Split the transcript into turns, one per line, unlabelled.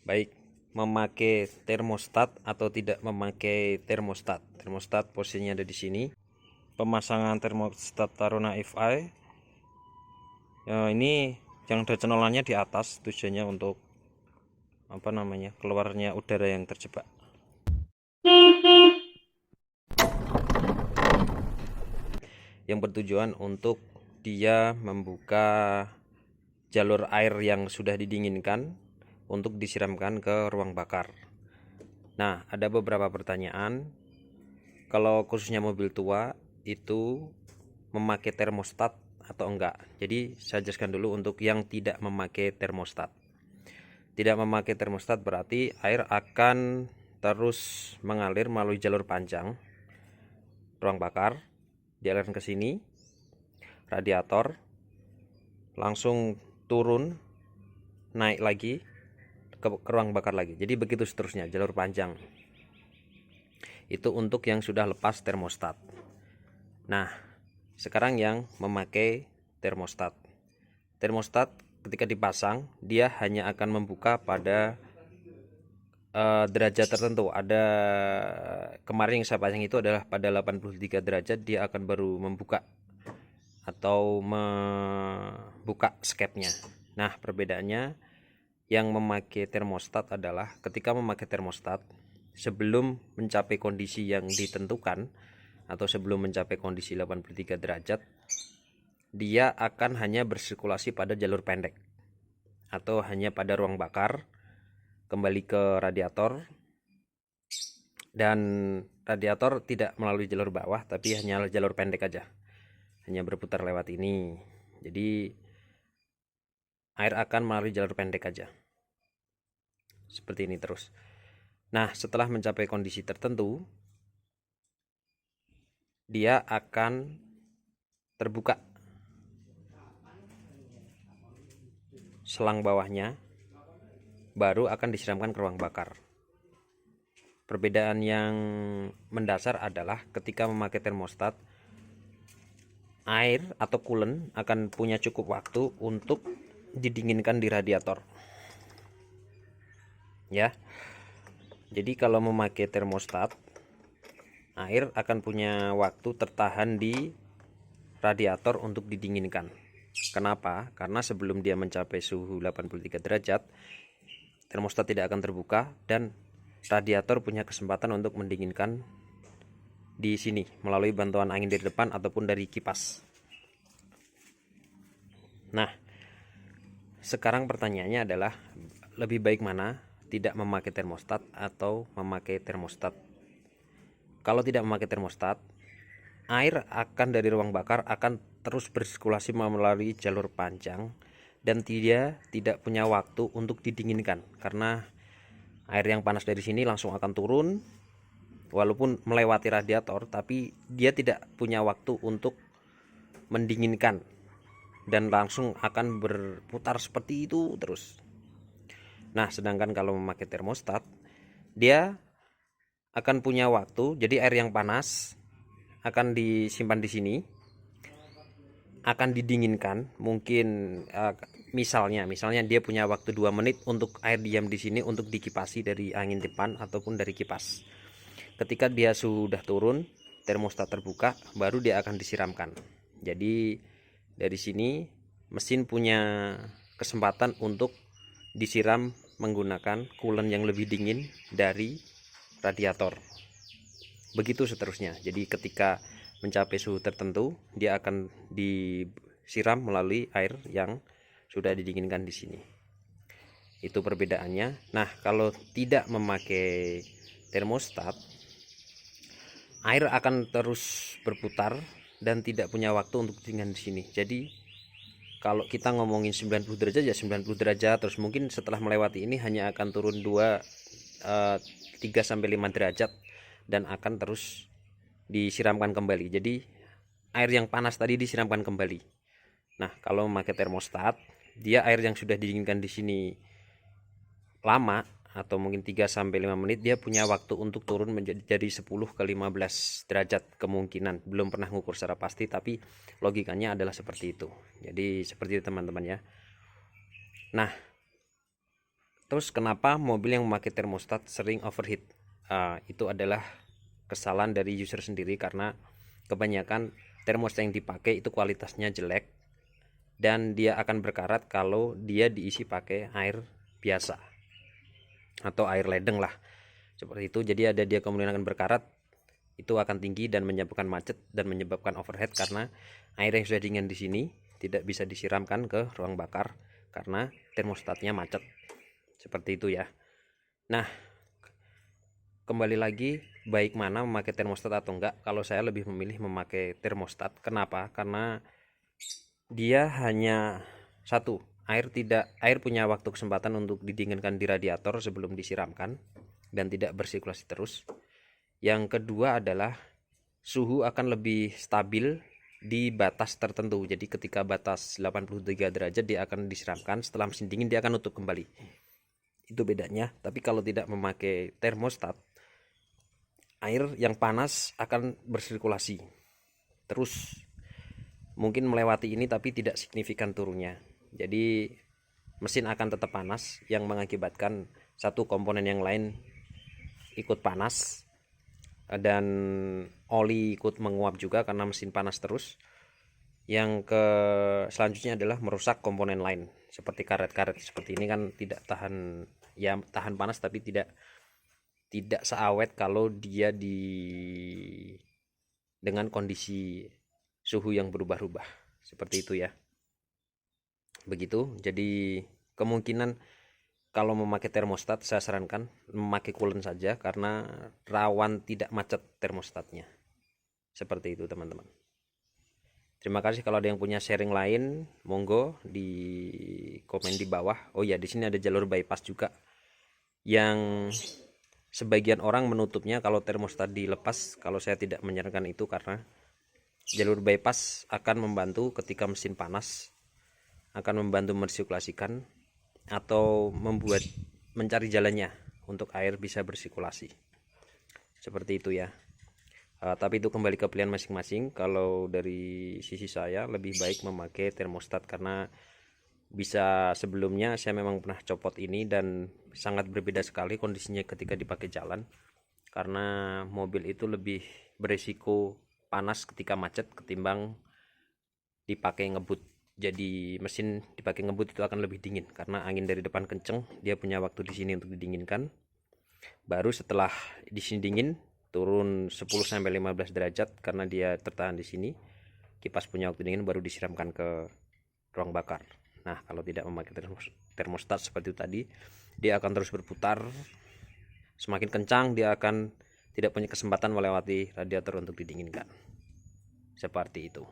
baik memakai termostat atau tidak memakai termostat. Termostat posisinya ada di sini. Pemasangan termostat Taruna FI. Ini yang ada cenolannya di atas, tujuannya untuk keluarnya udara yang terjebak. Yang bertujuan untuk dia membuka jalur air yang sudah didinginkan untuk disiramkan ke ruang bakar. Nah, ada beberapa pertanyaan. Kalau khususnya mobil tua itu memakai termostat atau enggak. Jadi saya jelaskan dulu untuk yang tidak memakai termostat. Tidak memakai termostat berarti air akan terus mengalir melalui jalur panjang ruang bakar, dialirkan ke sini, radiator, langsung turun, naik lagi ke ruang bakar lagi. Jadi begitu seterusnya, jalur panjang. Itu untuk yang sudah lepas termostat. Nah, sekarang yang memakai termostat. Termostat ketika dipasang, dia hanya akan membuka pada derajat tertentu. Ada kemarin yang saya pasang itu adalah pada 83 derajat dia akan baru membuka atau membuka skepnya. Nah, perbedaannya yang memakai termostat adalah ketika memakai termostat sebelum mencapai kondisi yang ditentukan atau sebelum mencapai kondisi 83 derajat dia akan hanya bersirkulasi pada jalur pendek atau hanya pada ruang bakar, kembali ke radiator, dan radiator tidak melalui jalur bawah tapi hanya jalur pendek aja, hanya berputar lewat ini. Jadi air akan melalui jalur pendek aja seperti ini terus. Nah, setelah mencapai kondisi tertentu dia akan terbuka selang bawahnya, baru akan disiramkan ke ruang bakar. Perbedaan yang mendasar adalah ketika memakai termostat, air atau coolant akan punya cukup waktu untuk didinginkan di radiator. Ya. Jadi kalau memakai termostat, air akan punya waktu tertahan di radiator untuk didinginkan. Kenapa? Karena sebelum dia mencapai suhu 83 derajat, termostat tidak akan terbuka dan radiator punya kesempatan untuk mendinginkan di sini melalui bantuan angin dari depan ataupun dari kipas. Nah, sekarang pertanyaannya adalah lebih baik mana, tidak memakai termostat atau memakai termostat? Kalau tidak memakai termostat, air akan dari ruang bakar akan terus bersirkulasi melalui jalur panjang dan dia tidak punya waktu untuk didinginkan karena air yang panas dari sini langsung akan turun walaupun melewati radiator, tapi dia tidak punya waktu untuk mendinginkan dan langsung akan berputar seperti itu terus. Nah, sedangkan kalau memakai termostat, dia akan punya waktu, jadi air yang panas akan disimpan di sini, akan didinginkan, mungkin misalnya dia punya waktu 2 menit untuk air diam di sini untuk dikipasi dari angin depan ataupun dari kipas. Ketika dia sudah turun, termostat terbuka, baru dia akan disiramkan. Jadi dari sini mesin punya kesempatan untuk disiram menggunakan coolant yang lebih dingin dari radiator. Begitu seterusnya. Jadi ketika mencapai suhu tertentu, dia akan disiram melalui air yang sudah didinginkan di sini. Itu perbedaannya. Nah, kalau tidak memakai termostat, air akan terus berputar dan tidak punya waktu untuk dingin di sini. Jadi kalau kita ngomongin 90 derajat ya 90 derajat, terus mungkin setelah melewati ini hanya akan turun 3 sampai 5 derajat dan akan terus disiramkan kembali. Jadi air yang panas tadi disiramkan kembali. Nah, kalau memakai termostat, dia air yang sudah didinginkan di sini lama atau mungkin 3 sampai 5 menit, dia punya waktu untuk turun menjadi 10 ke 15 derajat kemungkinan. Belum pernah ngukur secara pasti, tapi logikanya adalah seperti itu. Jadi seperti itu teman-teman ya. Nah, Terus kenapa mobil yang memakai termostat sering overheat? Itu adalah kesalahan dari user sendiri, karena kebanyakan termostat yang dipakai itu kualitasnya jelek dan dia akan berkarat kalau dia diisi pakai air biasa atau air ledeng lah, seperti itu. Jadi ada dia kemungkinan akan berkarat, itu akan tinggi dan menyebabkan macet dan menyebabkan overheat, karena air yang sudah dingin di sini tidak bisa disiramkan ke ruang bakar karena termostatnya macet, seperti itu ya. Nah, kembali lagi, baik mana memakai termostat atau enggak. Kalau saya lebih memilih memakai termostat. Kenapa? Karena dia hanya satu, air punya waktu kesempatan untuk didinginkan di radiator sebelum disiramkan dan tidak bersirkulasi terus. Yang kedua adalah suhu akan lebih stabil di batas tertentu. Jadi ketika batas 83 derajat dia akan disiramkan, setelah mesin dingin dia akan nutup kembali. Itu bedanya. Tapi kalau tidak memakai termostat, air yang panas akan bersirkulasi terus, mungkin melewati ini tapi tidak signifikan turunnya. Jadi mesin akan tetap panas, yang mengakibatkan satu komponen yang lain ikut panas dan oli ikut menguap juga karena mesin panas terus. Yang selanjutnya adalah merusak komponen lain seperti karet-karet seperti ini kan tidak tahan, ya tahan panas tapi tidak seawet kalau dia dengan kondisi suhu yang berubah-ubah, seperti itu ya. Begitu. Jadi kemungkinan kalau memakai termostat saya sarankan memakai coolant saja, karena rawan tidak macet termostatnya. Seperti itu teman-teman. Terima kasih. Kalau ada yang punya sharing lain, monggo di komen di bawah. Oh ya, di sini ada jalur bypass juga yang sebagian orang menutupnya kalau termostat dilepas. Kalau saya tidak menyarankan itu, karena jalur bypass akan membantu ketika mesin panas, akan membantu mensirkulasikan atau mencari jalannya untuk air bisa bersirkulasi, seperti itu ya. Tapi itu kembali ke pilihan masing-masing. Kalau dari sisi saya lebih baik memakai termostat, karena sebelumnya saya memang pernah copot ini dan sangat berbeda sekali kondisinya ketika dipakai jalan, karena mobil itu lebih berisiko panas ketika macet ketimbang dipakai ngebut. Jadi mesin dipakai ngebut itu akan lebih dingin karena angin dari depan kenceng, dia punya waktu di sini untuk didinginkan. Baru setelah di sini dingin, turun 10-15 derajat karena dia tertahan di sini, kipas punya waktu dingin, baru disiramkan ke ruang bakar. Nah, kalau tidak memakai termostat seperti itu tadi, dia akan terus berputar. Semakin kencang dia akan tidak punya kesempatan melewati radiator untuk didinginkan. Seperti itu.